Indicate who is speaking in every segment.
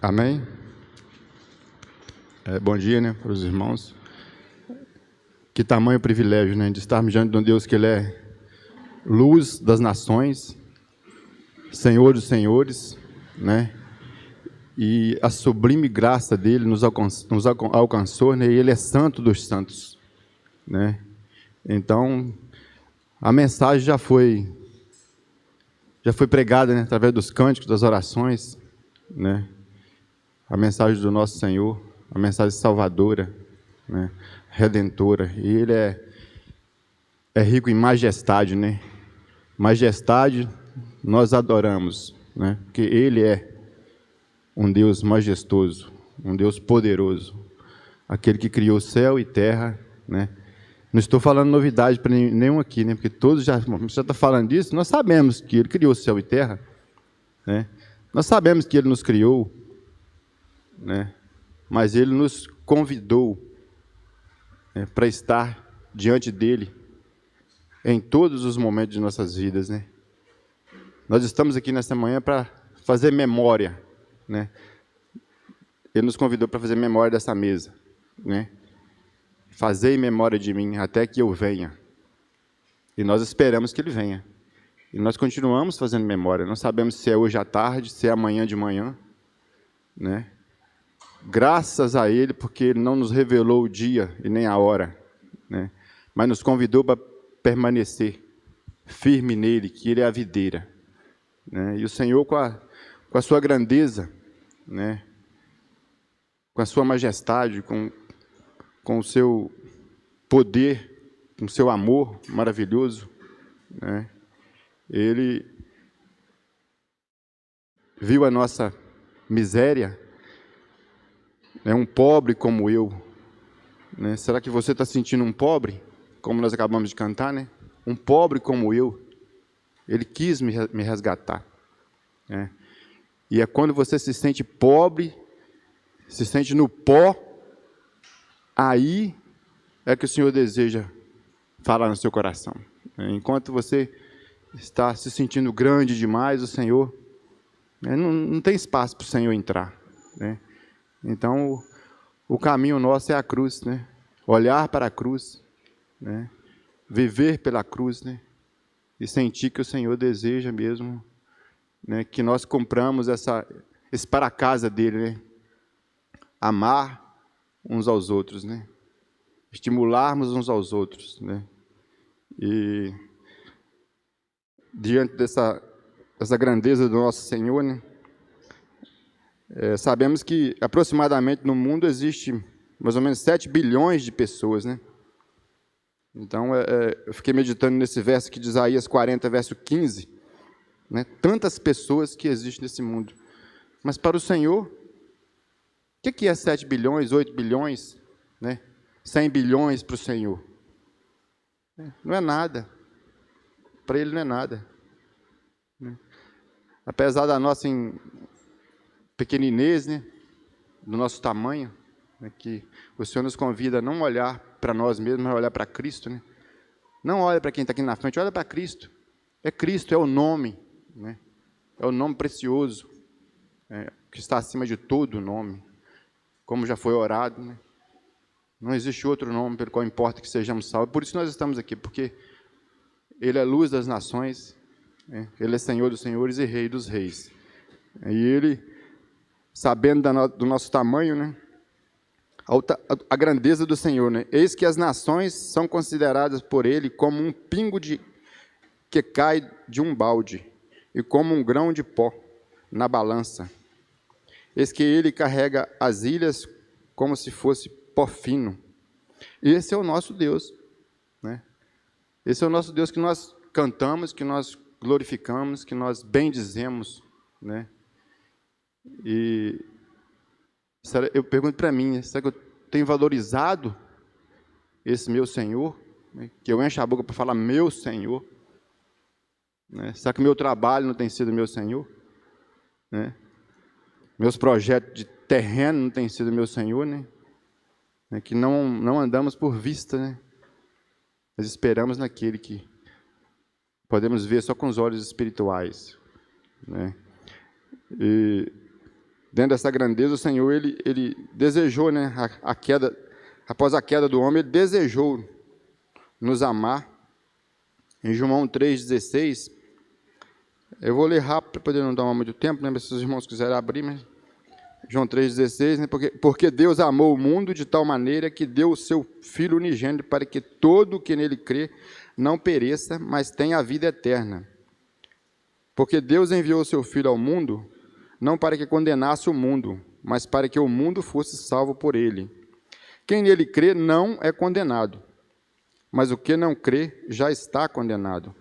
Speaker 1: Amém? Bom dia, né, para os irmãos. Que tamanho privilégio, né, de estarmos diante de um Deus que Ele é luz das nações, Senhor dos senhores, né, e a sublime graça dEle nos alcançou, né, e Ele é santo dos santos, né. Então, a mensagem já foi pregada, né, através dos cânticos, das orações, né, a mensagem do nosso Senhor, a mensagem salvadora, né, redentora, e Ele é rico em majestade, né? Majestade nós adoramos, né? Porque Ele é um Deus majestoso, um Deus poderoso, aquele que criou céu e terra, né? Não estou falando novidade para nenhum aqui, né? Porque todos já estão falando disso. Nós sabemos que Ele criou céu e terra, né? Nós sabemos que Ele nos criou, né? Mas Ele nos convidou, né, para estar diante dEle em todos os momentos de nossas vidas, né? Nós estamos aqui nesta manhã para fazer memória, né? Ele nos convidou para fazer memória dessa mesa, né? Fazer em memória de mim até que eu venha. E nós esperamos que Ele venha. E nós continuamos fazendo memória. Não sabemos se é hoje à tarde, se é amanhã de manhã, né? Graças a Ele, porque Ele não nos revelou o dia e nem a hora, né? Mas nos convidou para permanecer firme nele, que Ele é a videira, né? E o Senhor, com a sua grandeza, né, com a sua majestade, com o seu poder, com o seu amor maravilhoso, né, Ele viu a nossa miséria, né, um pobre como eu, né? Será que você está sentindo um pobre, como nós acabamos de cantar, né? Um pobre como eu, Ele quis me resgatar, né? E é quando você se sente pobre, se sente no pó, aí é que o Senhor deseja falar no seu coração. Enquanto você está se sentindo grande demais, o Senhor, né, não tem espaço para o Senhor entrar, né? Então, o caminho nosso é a cruz, né? Olhar para a cruz, né? Viver pela cruz, né? E sentir que o Senhor deseja mesmo, né, que nós compramos esse para a casa dele, né? Amar uns aos outros, né? Estimularmos uns aos outros, né? E diante dessa grandeza do nosso Senhor, né, sabemos que aproximadamente no mundo existe mais ou menos 7 bilhões de pessoas, né? Então, eu fiquei meditando nesse verso aqui de Isaías 40, verso 15, né? Tantas pessoas que existem nesse mundo. Mas para o Senhor, o que é 7 bilhões, 8 bilhões, né? 100 bilhões para o Senhor? Não é nada. Para Ele não é nada, né? Apesar da nossa pequeninez, né, do nosso tamanho, né, que o Senhor nos convida a não olhar para nós mesmos, mas olhar para Cristo, né? Não olha para quem está aqui na frente, olha para Cristo. É Cristo, é o nome, né? É o nome precioso, que está acima de todo nome, como já foi orado, né? Não existe outro nome pelo qual importa que sejamos salvos. Por isso nós estamos aqui, porque Ele é luz das nações, né? Ele é Senhor dos senhores e Rei dos reis. E Ele, sabendo do nosso tamanho, né, a grandeza do Senhor, né? Eis que as nações são consideradas por Ele como um pingo que cai de um balde, e como um grão de pó na balança. Eis que Ele carrega as ilhas como se fosse pó fino. Esse é o nosso Deus, né? Esse é o nosso Deus que nós cantamos, que nós glorificamos, que nós bendizemos, né? E eu pergunto para mim, será que eu tenho valorizado esse meu Senhor, né? Que eu encho a boca para falar meu Senhor, né? Será que meu trabalho não tem sido meu Senhor, né? Meus projetos de terreno não têm sido meu Senhor, né? Que não andamos por vista, né? Mas esperamos naquele que podemos ver só com os olhos espirituais, né? E dentro dessa grandeza, o Senhor, ele desejou, né, após a queda do homem, ele desejou nos amar. Em João 3,16, eu vou ler rápido para poder não tomar muito tempo, né, se os irmãos quiserem abrir, mas João 3,16, né, porque Deus amou o mundo de tal maneira que deu o seu Filho unigênito para que todo o que nele crê não pereça, mas tenha a vida eterna. Porque Deus enviou o seu Filho ao mundo, não para que condenasse o mundo, mas para que o mundo fosse salvo por ele. Quem nele crê não é condenado, mas o que não crê já está condenado,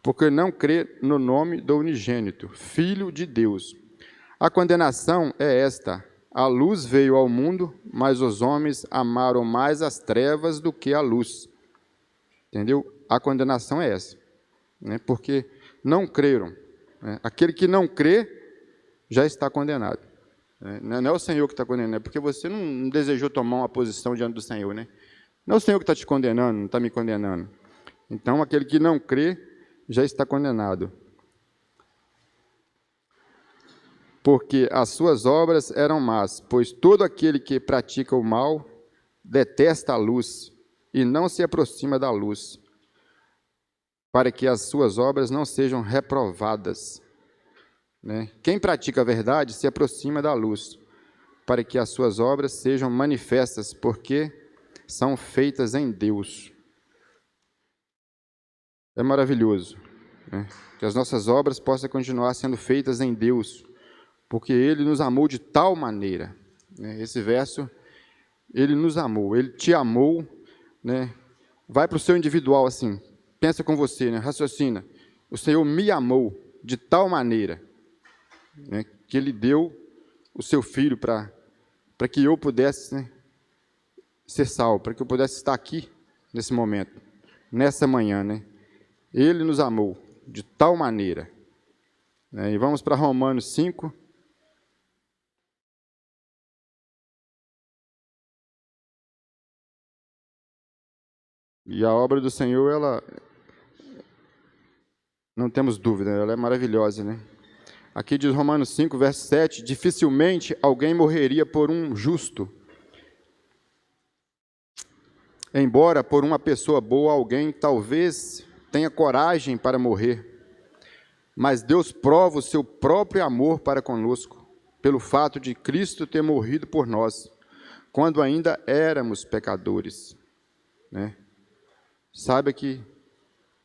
Speaker 1: porque não crê no nome do unigênito, Filho de Deus. A condenação é esta: a luz veio ao mundo, mas os homens amaram mais as trevas do que a luz. Entendeu? A condenação é essa, né? Porque não creram. Né? Aquele que não crê já está condenado. Não é o Senhor que está condenando, é porque você não desejou tomar uma posição diante do Senhor, né? Não é o Senhor que está te condenando, não está me condenando. Então, aquele que não crê já está condenado. Porque as suas obras eram más, pois todo aquele que pratica o mal detesta a luz e não se aproxima da luz, para que as suas obras não sejam reprovadas. Né? Quem pratica a verdade se aproxima da luz, para que as suas obras sejam manifestas, porque são feitas em Deus. É maravilhoso, né? Que as nossas obras possam continuar sendo feitas em Deus, porque Ele nos amou de tal maneira. Né? Esse verso, Ele nos amou, Ele te amou, né? Vai para o seu individual assim, pensa com você, né? Raciocina. O Senhor me amou de tal maneira, né, que Ele deu o seu Filho para que eu pudesse, né, ser salvo, para que eu pudesse estar aqui nesse momento, nessa manhã, né? Ele nos amou de tal maneira. Né? E vamos para Romanos 5. E a obra do Senhor, ela, não temos dúvida, ela é maravilhosa, né? Aqui diz Romanos 5, verso 7, dificilmente alguém morreria por um justo, embora por uma pessoa boa alguém talvez tenha coragem para morrer, mas Deus prova o seu próprio amor para conosco, pelo fato de Cristo ter morrido por nós, quando ainda éramos pecadores, né? Saiba que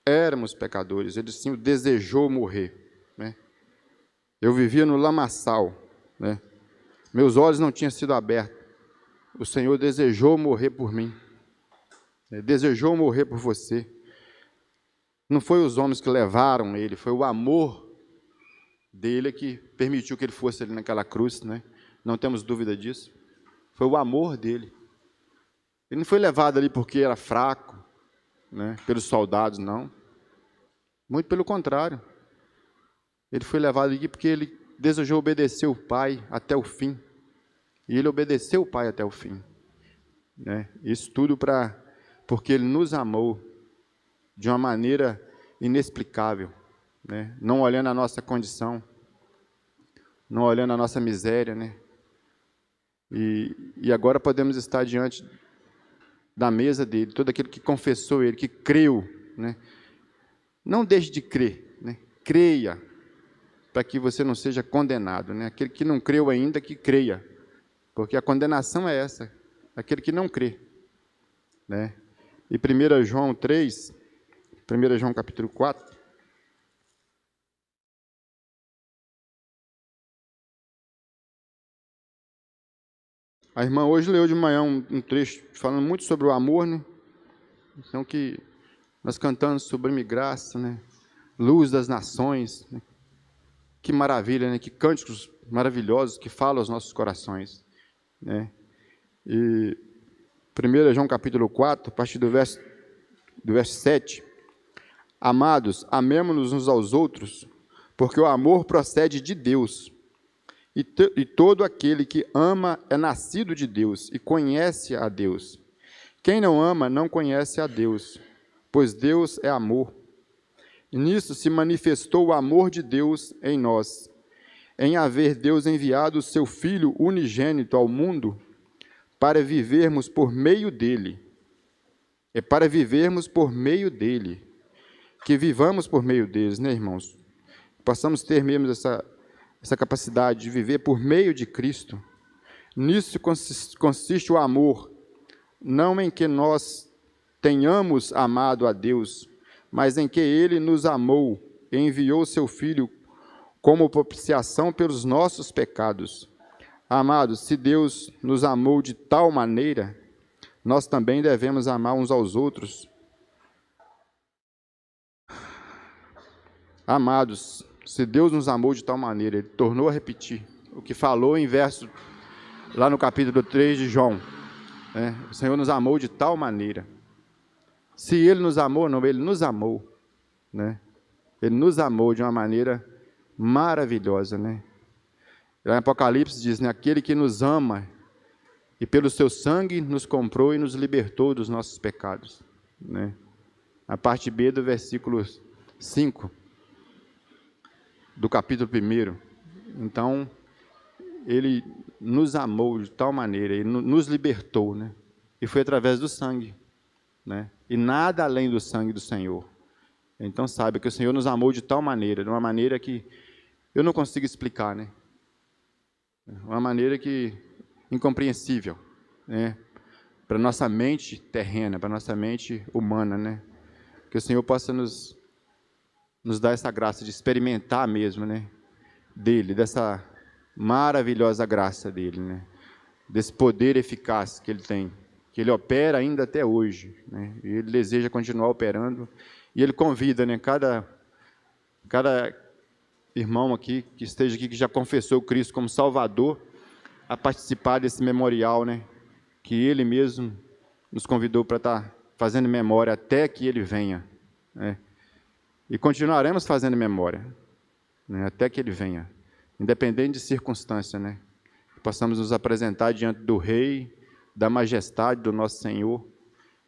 Speaker 1: éramos pecadores, Ele sim desejou morrer, né? Eu vivia no lamaçal, né? Meus olhos não tinham sido abertos, o Senhor desejou morrer por mim, né? Desejou morrer por você. Não foi os homens que levaram Ele, foi o amor dele que permitiu que Ele fosse ali naquela cruz, né? Não temos dúvida disso. Foi o amor dele. Ele não foi levado ali porque era fraco, né, pelos soldados, não. Muito pelo contrário. Ele foi levado aqui porque ele desejou obedecer o Pai até o fim. E ele obedeceu o Pai até o fim. Né? Isso tudo porque ele nos amou de uma maneira inexplicável. Né? Não olhando a nossa condição, não olhando a nossa miséria. Né? E agora podemos estar diante da mesa dele, todo aquele que confessou ele, que creu, né? Não deixe de crer, né? Creia, para que você não seja condenado, né? Aquele que não creu ainda, que creia, porque a condenação é essa, aquele que não crê, né? E 1 João 3, 1 João capítulo 4, a irmã hoje leu de manhã um trecho falando muito sobre o amor, né? Então que nós cantamos sublime graça, né? Luz das nações, né? Que maravilha, né? Que cânticos maravilhosos que falam aos nossos corações, né? E 1 João capítulo 4, a partir do verso 7, amados, amemo-nos uns aos outros, porque o amor procede de Deus, e todo aquele que ama é nascido de Deus e conhece a Deus. Quem não ama não conhece a Deus, pois Deus é amor. E nisso se manifestou o amor de Deus em nós, em haver Deus enviado o seu Filho unigênito ao mundo para vivermos por meio dele. É para vivermos por meio dele. Que vivamos por meio deles, né, irmãos? Possamos ter mesmo essa capacidade de viver por meio de Cristo. Nisso consiste o amor, não em que nós tenhamos amado a Deus, mas em que Ele nos amou e enviou seu Filho como propiciação pelos nossos pecados. Amados, se Deus nos amou de tal maneira, nós também devemos amar uns aos outros. Amados, se Deus nos amou de tal maneira, Ele tornou a repetir o que falou em verso, lá no capítulo 3 de João, né? O Senhor nos amou de tal maneira. Se Ele nos amou, não, Ele nos amou, né? Ele nos amou de uma maneira maravilhosa, né? Lá em Apocalipse diz, né? Aquele que nos ama e pelo seu sangue nos comprou e nos libertou dos nossos pecados, né? A parte B do versículo 5 do capítulo 1. Então, Ele nos amou de tal maneira, Ele nos libertou, né? E foi através do sangue, né? E nada além do sangue do Senhor. Então, sabe que o Senhor nos amou de tal maneira, de uma maneira que eu não consigo explicar, né? Uma maneira que incompreensível, né? Para nossa mente terrena, para nossa mente humana, né? Que o Senhor possa nos dar essa graça de experimentar mesmo, né? Dele, dessa maravilhosa graça dele, né? Desse poder eficaz que ele tem, que ele opera ainda até hoje, né? E ele deseja continuar operando, e ele convida, né? Cada irmão aqui, que esteja aqui, que já confessou Cristo como Salvador, a participar desse memorial, né? Que ele mesmo nos convidou para estar fazendo memória até que ele venha, né? E continuaremos fazendo memória, né? Até que ele venha, independente de circunstância, né? Que possamos nos apresentar diante do Rei, da majestade do nosso Senhor,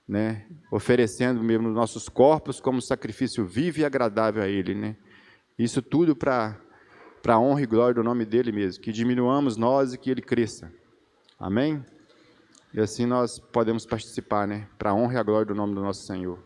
Speaker 1: né? Oferecendo mesmo nossos corpos como sacrifício vivo e agradável a Ele, né? Isso tudo para a honra e glória do nome dEle mesmo, que diminuamos nós e que Ele cresça. Amém? E assim nós podemos participar, né? Para a honra e a glória do nome do nosso Senhor.